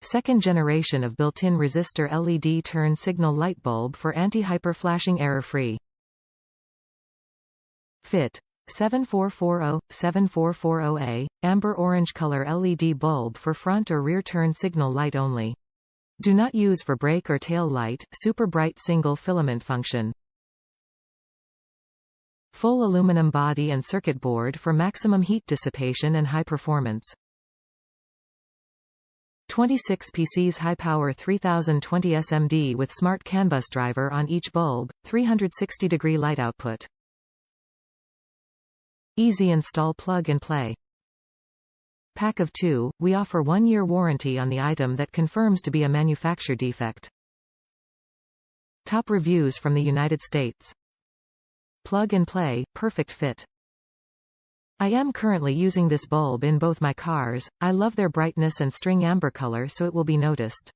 Second generation of built-in resistor LED turn signal light bulb for anti-hyper-flashing error-free. Fit 7440-7440A, amber orange color LED bulb for front or rear turn signal light only. Do not use for brake or tail light, super bright single filament function. Full aluminum body and circuit board for maximum heat dissipation and high performance. 26 PCS High Power 3020 SMD with smart Canbus driver on each bulb, 360-degree light output. Easy install plug and play. Pack of 2, we offer 1-year warranty on the item that confirms to be a manufacture defect. Top reviews from the United States. Plug and play, perfect fit. I am currently using this bulb in both my cars. I love their brightness and string amber color, so it will be noticed.